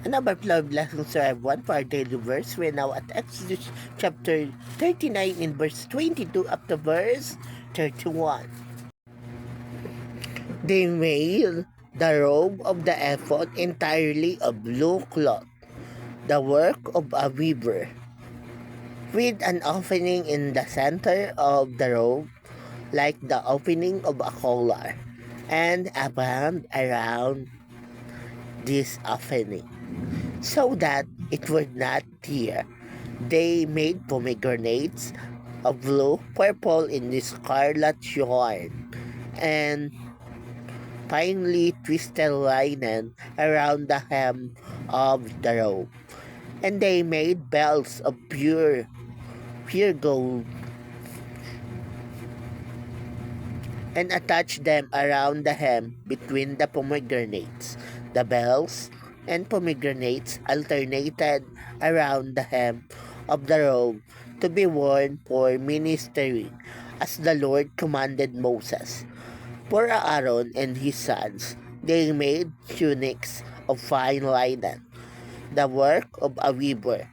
Another love lessons to have one for our daily verse. We're now at Exodus chapter 39 in verse 22 up to verse 31. They made the robe of the ephod entirely of blue cloth, the work of a weaver, with an opening in the center of the robe like the opening of a collar, and a band around this opening, so that it would not tear. They made pomegranates of blue, purple, in the scarlet yarn, and finely twisted linen around the hem of the robe. And they made belts of pure gold, and attached them around the hem between the pomegranates. The bells and pomegranates alternated around the hem of the robe to be worn for ministering, as the Lord commanded Moses. For Aaron and his sons, they made tunics of fine linen, the work of a weaver,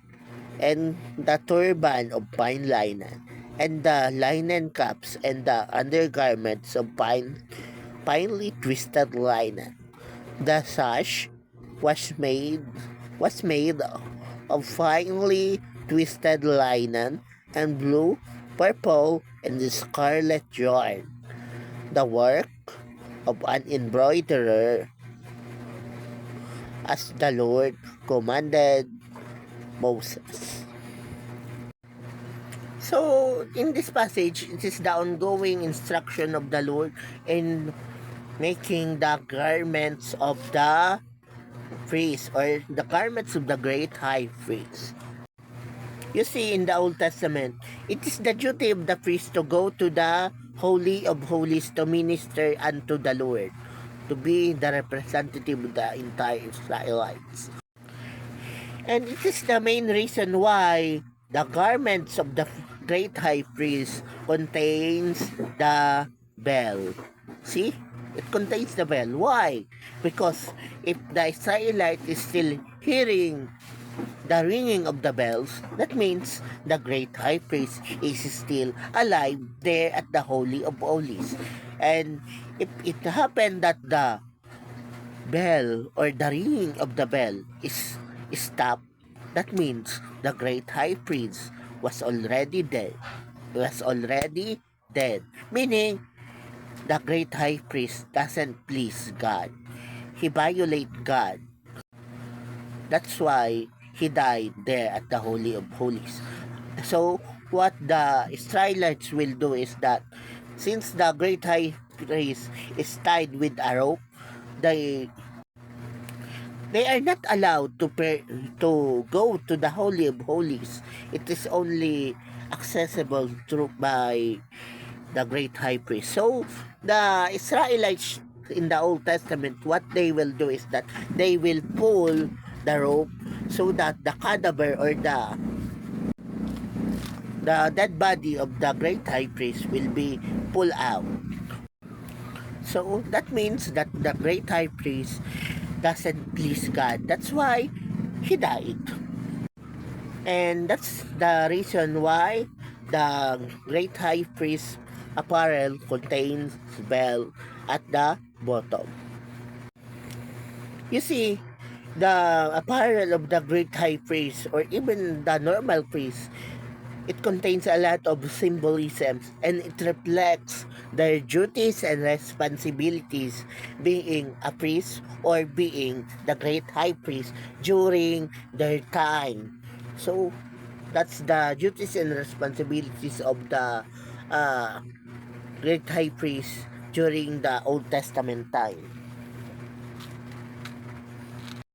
and the turban of fine linen, and the linen caps and the undergarments of finely twisted linen. The sash was made was made of finely twisted linen and blue, purple, and scarlet yarn, the work of an embroiderer, as the Lord commanded Moses. So, in this passage, it is the ongoing instruction of the Lord in making the garments of the priest, or the garments of the great high priest. You see, in the Old Testament, it is the duty of the priest to go to the Holy of Holies to minister unto the Lord, to be the representative of the entire Israelites. And it is the main reason why the garments of the great high priest contains the bell. See? It contains the bell. Why? Because if the Israelite is still hearing the ringing of the bells, that means the great high priest is still alive there at the Holy of Holies. And if it happened that the bell or the ringing of the bell is stopped, that means the great high priest was already dead. Meaning, the great high priest doesn't please God. He violates God. That's why he died there at the Holy of Holies. So, what the Israelites will do is that since the great high priest is tied with a rope, they are not allowed to go to the Holy of Holies. It is only accessible through by the great high priest. So, the Israelites in the Old Testament, what they will do is that they will pull the rope so that the cadaver, or the dead body of the great high priest will be pulled out. So that means that the great high priest doesn't please God. That's why he died. And that's the reason why the great high priest apparel contains bell at the bottom. You see, the apparel of the great high priest, or even the normal priest, it contains a lot of symbolisms, and it reflects their duties and responsibilities being a priest, or being the great high priest during their time. So that's the duties and responsibilities of the uh, great high priest during the Old Testament time.